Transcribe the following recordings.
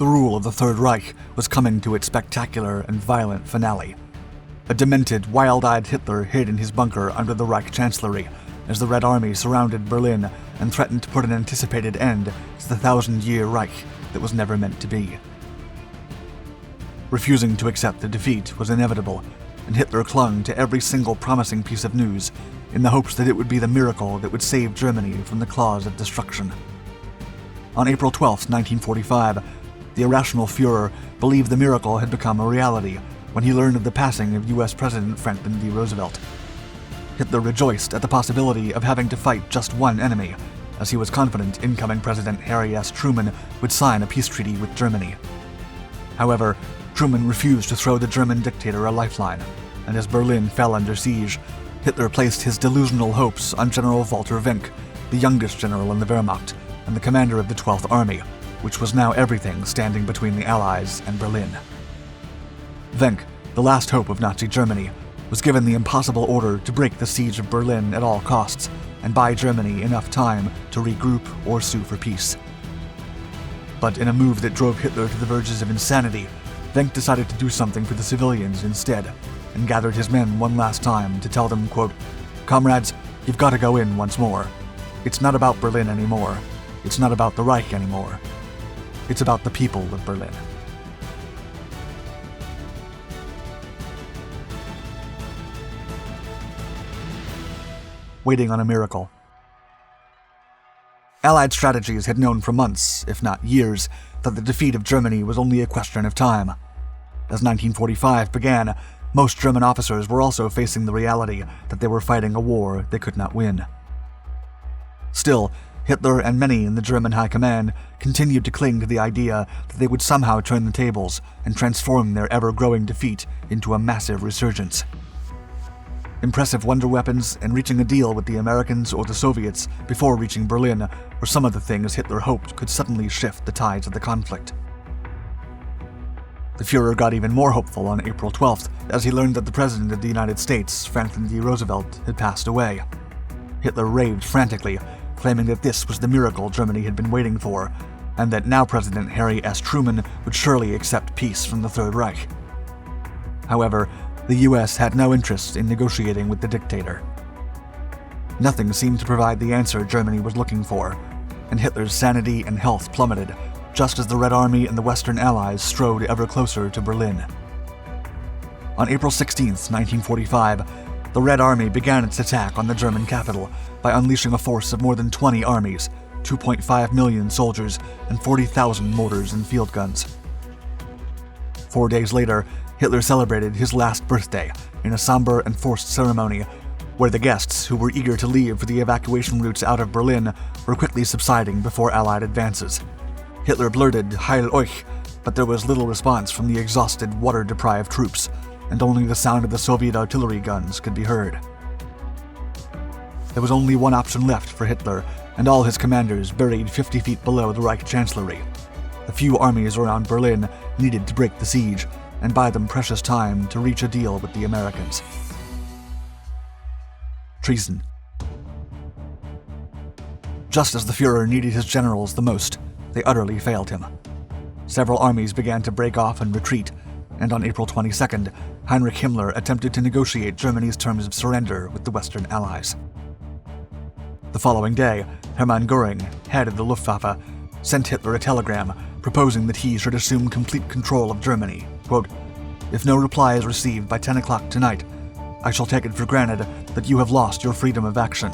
the rule of the Third Reich was coming to its spectacular and violent finale. A demented, wild-eyed Hitler hid in his bunker under the Reich Chancellery as the Red Army surrounded Berlin and threatened to put an anticipated end to the 1,000-year Reich that was never meant to be. Refusing to accept the defeat was inevitable, and Hitler clung to every single promising piece of news in the hopes that it would be the miracle that would save Germany from the claws of destruction. On April 12, 1945, the irrational Fuhrer believed the miracle had become a reality when he learned of the passing of U.S. President Franklin D. Roosevelt. Hitler rejoiced at the possibility of having to fight just one enemy, as he was confident incoming President Harry S. Truman would sign a peace treaty with Germany. However, Truman refused to throw the German dictator a lifeline, and as Berlin fell under siege, Hitler placed his delusional hopes on General Walther Wenck, the youngest general in the Wehrmacht and the commander of the 12th Army, which was now everything standing between the Allies and Berlin. Wenck, the last hope of Nazi Germany, was given the impossible order to break the siege of Berlin at all costs and buy Germany enough time to regroup or sue for peace. But in a move that drove Hitler to the verges of insanity, Wenck decided to do something for the civilians instead, and gathered his men one last time to tell them, quote, "Comrades, you've got to go in once more. It's not about Berlin anymore. It's not about the Reich anymore. It's about the people of Berlin." Waiting on a miracle. Allied strategies had known for months, if not years, that the defeat of Germany was only a question of time. As 1945 began, most German officers were also facing the reality that they were fighting a war they could not win. Still, Hitler and many in the German High Command continued to cling to the idea that they would somehow turn the tables and transform their ever-growing defeat into a massive resurgence. Impressive wonder weapons and reaching a deal with the Americans or the Soviets before reaching Berlin were some of the things Hitler hoped could suddenly shift the tides of the conflict. The Fuhrer got even more hopeful on April 12th as he learned that the President of the United States, Franklin D. Roosevelt, had passed away. Hitler raved frantically, claiming that this was the miracle Germany had been waiting for, and that now President Harry S. Truman would surely accept peace from the Third Reich. However, the U.S. had no interest in negotiating with the dictator. Nothing seemed to provide the answer Germany was looking for, and Hitler's sanity and health plummeted, just as the Red Army and the Western Allies strode ever closer to Berlin. On April 16, 1945, the Red Army began its attack on the German capital by unleashing a force of more than 20 armies, 2.5 million soldiers, and 40,000 mortars and field guns. 4 days later, Hitler celebrated his last birthday in a somber and forced ceremony where the guests, who were eager to leave for the evacuation routes out of Berlin, were quickly subsiding before Allied advances. Hitler blurted "Heil euch," but there was little response from the exhausted, water-deprived troops, and only the sound of the Soviet artillery guns could be heard. There was only one option left for Hitler and all his commanders buried 50 feet below the Reich Chancellery. The few armies around Berlin needed to break the siege and buy them precious time to reach a deal with the Americans. Treason. Just as the Fuhrer needed his generals the most, they utterly failed him. Several armies began to break off and retreat, and on April 22nd, Heinrich Himmler attempted to negotiate Germany's terms of surrender with the Western Allies. The following day, Hermann Göring, head of the Luftwaffe, sent Hitler a telegram proposing that he should assume complete control of Germany. Quote, "If no reply is received by 10 o'clock tonight, I shall take it for granted that you have lost your freedom of action."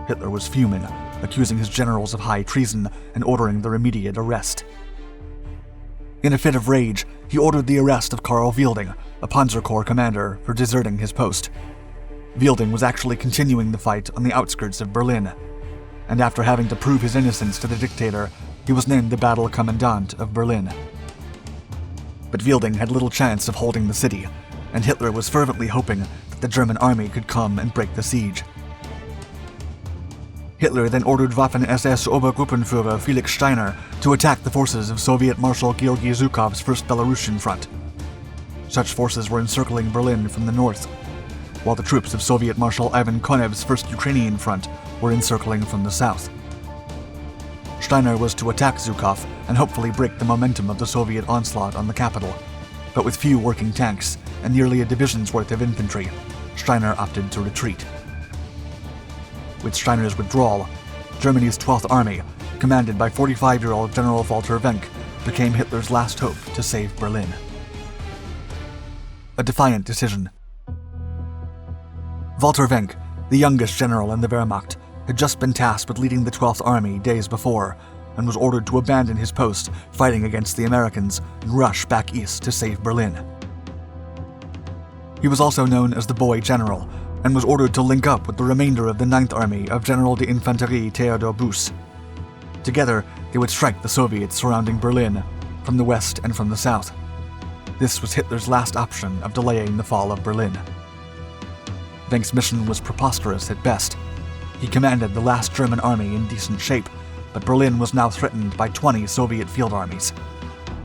Hitler was fuming, accusing his generals of high treason and ordering their immediate arrest. In a fit of rage, he ordered the arrest of Karl Wielding, a Panzer Corps commander, for deserting his post. Wielding was actually continuing the fight on the outskirts of Berlin, and after having to prove his innocence to the dictator, he was named the Battle Commandant of Berlin. But Wielding had little chance of holding the city, and Hitler was fervently hoping that the German army could come and break the siege. Hitler then ordered Waffen-SS Obergruppenführer Felix Steiner to attack the forces of Soviet Marshal Georgy Zhukov's First Belarusian Front. Such forces were encircling Berlin from the north, while the troops of Soviet Marshal Ivan Konev's First Ukrainian Front were encircling from the south. Steiner was to attack Zhukov and hopefully break the momentum of the Soviet onslaught on the capital. But with few working tanks and nearly a division's worth of infantry, Steiner opted to retreat. With Steiner's withdrawal, Germany's 12th Army, commanded by 45-year-old General Walther Wenck, became Hitler's last hope to save Berlin. A defiant decision. Walther Wenck, the youngest general in the Wehrmacht, had just been tasked with leading the 12th Army days before, and was ordered to abandon his post fighting against the Americans and rush back east to save Berlin. He was also known as the Boy General, and was ordered to link up with the remainder of the 9th Army of General de Infanterie Theodor Buss. Together, they would strike the Soviets surrounding Berlin, from the west and from the south. This was Hitler's last option of delaying the fall of Berlin. Wenck's mission was preposterous at best. He commanded the last German army in decent shape, but Berlin was now threatened by 20 Soviet field armies.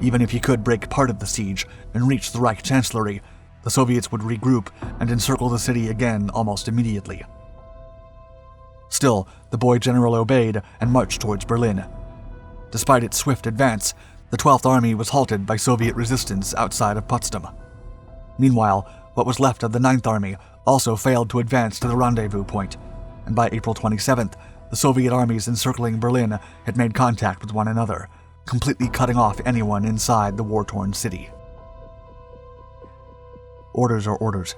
Even if he could break part of the siege and reach the Reich Chancellery, the Soviets would regroup and encircle the city again almost immediately. Still, the Boy General obeyed and marched towards Berlin. Despite its swift advance, the 12th Army was halted by Soviet resistance outside of Potsdam. Meanwhile, what was left of the 9th Army also failed to advance to the rendezvous point, and by April 27th, the Soviet armies encircling Berlin had made contact with one another, completely cutting off anyone inside the war-torn city. Orders are orders.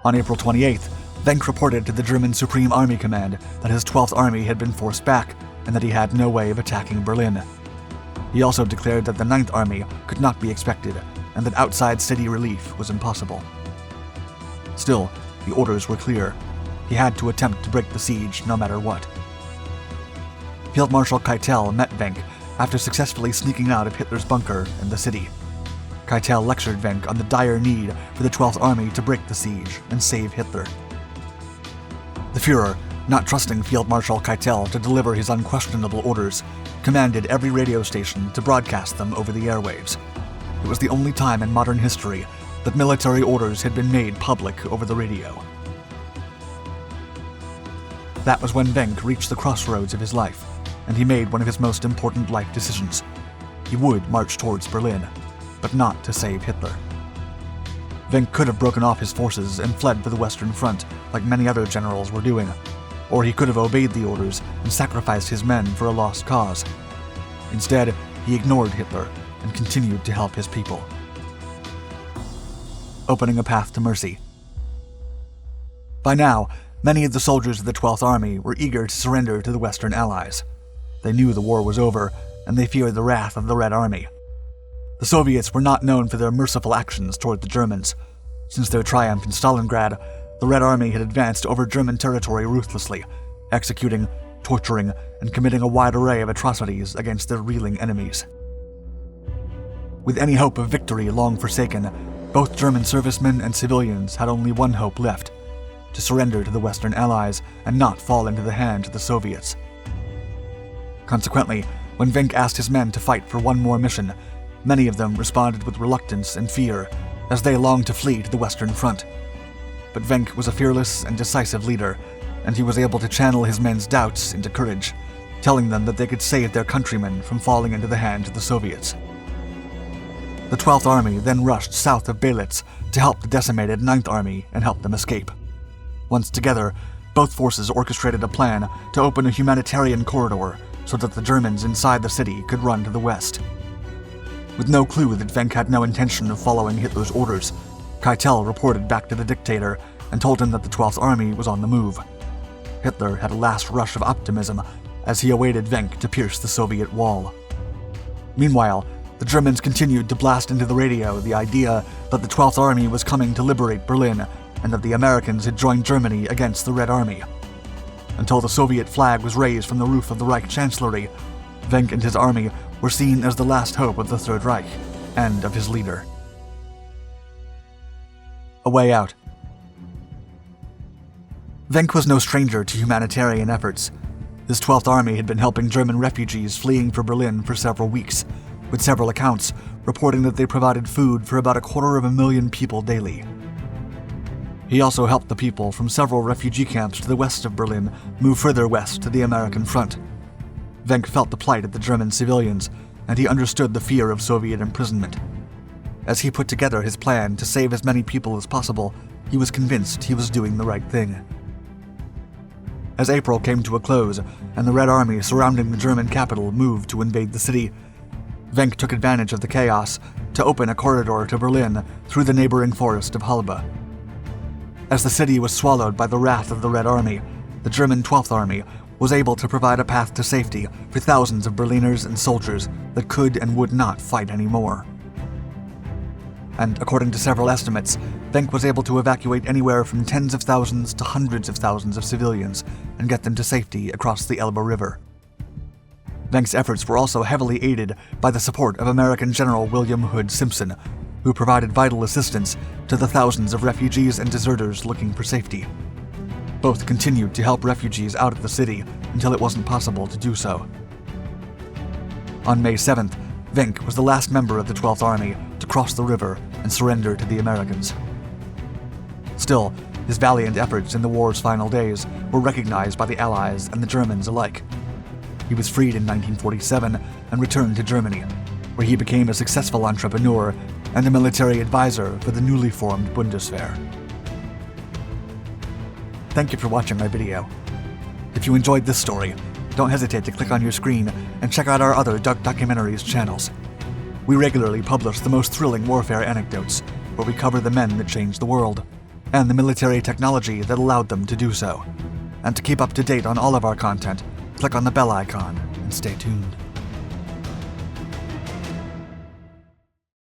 On April 28th, Wenck reported to the German Supreme Army Command that his 12th Army had been forced back and that he had no way of attacking Berlin. He also declared that the 9th Army could not be expected and that outside city relief was impossible. Still, the orders were clear. He had to attempt to break the siege no matter what. Field Marshal Keitel met Wenck after successfully sneaking out of Hitler's bunker in the city. Keitel lectured Wenck on the dire need for the 12th Army to break the siege and save Hitler. The Fuhrer, not trusting Field Marshal Keitel to deliver his unquestionable orders, commanded every radio station to broadcast them over the airwaves. It was the only time in modern history that military orders had been made public over the radio. That was when Wenck reached the crossroads of his life, and he made one of his most important life decisions. He would march towards Berlin, but not to save Hitler. Wenck could have broken off his forces and fled for the Western Front, like many other generals were doing, or he could have obeyed the orders and sacrificed his men for a lost cause. Instead, he ignored Hitler and continued to help his people, opening a path to mercy. By now, many of the soldiers of the 12th Army were eager to surrender to the Western Allies. They knew the war was over, and they feared the wrath of the Red Army. The Soviets were not known for their merciful actions toward the Germans. Since their triumph in Stalingrad, the Red Army had advanced over German territory ruthlessly, executing, torturing, and committing a wide array of atrocities against their reeling enemies. With any hope of victory long forsaken, both German servicemen and civilians had only one hope left: to surrender to the Western Allies and not fall into the hands of the Soviets. Consequently, when Wenck asked his men to fight for one more mission, many of them responded with reluctance and fear, as they longed to flee to the Western Front. But Wenck was a fearless and decisive leader, and he was able to channel his men's doubts into courage, telling them that they could save their countrymen from falling into the hands of the Soviets. The 12th Army then rushed south of Belitz to help the decimated 9th Army and help them escape. Once together, both forces orchestrated a plan to open a humanitarian corridor so that the Germans inside the city could run to the west. With no clue that Wenck had no intention of following Hitler's orders, Keitel reported back to the dictator and told him that the 12th Army was on the move. Hitler had a last rush of optimism as he awaited Wenck to pierce the Soviet wall. Meanwhile, the Germans continued to blast into the radio the idea that the 12th Army was coming to liberate Berlin and that the Americans had joined Germany against the Red Army. Until the Soviet flag was raised from the roof of the Reich Chancellery, Wenck and his army were seen as the last hope of the Third Reich and of his leader. A way out. Wenck was no stranger to humanitarian efforts. His 12th Army had been helping German refugees fleeing for Berlin for several weeks, with several accounts reporting that they provided food for about 250,000 people daily. He also helped the people from several refugee camps to the west of Berlin move further west to the American front, Wenck felt the plight of the German civilians, and he understood the fear of Soviet imprisonment. As he put together his plan to save as many people as possible, he was convinced he was doing the right thing. As April came to a close and the Red Army surrounding the German capital moved to invade the city, Wenck took advantage of the chaos to open a corridor to Berlin through the neighboring forest of Halbe. As the city was swallowed by the wrath of the Red Army, the German 12th Army was able to provide a path to safety for thousands of Berliners and soldiers that could and would not fight anymore. And according to several estimates, Wenck was able to evacuate anywhere from tens of thousands to hundreds of thousands of civilians and get them to safety across the Elbe River. Wenck's efforts were also heavily aided by the support of American General William Hood Simpson, who provided vital assistance to the thousands of refugees and deserters looking for safety. Both continued to help refugees out of the city until it wasn't possible to do so. On May 7th, Wenck was the last member of the 12th Army to cross the river and surrender to the Americans. Still, his valiant efforts in the war's final days were recognized by the Allies and the Germans alike. He was freed in 1947 and returned to Germany, where he became a successful entrepreneur and a military advisor for the newly formed Bundeswehr. Thank you for watching my video. If you enjoyed this story, don't hesitate to click on your screen and check out our other Duck Documentaries channels. We regularly publish the most thrilling warfare anecdotes, where we cover the men that changed the world, and the military technology that allowed them to do so. And to keep up to date on all of our content, click on the bell icon and stay tuned.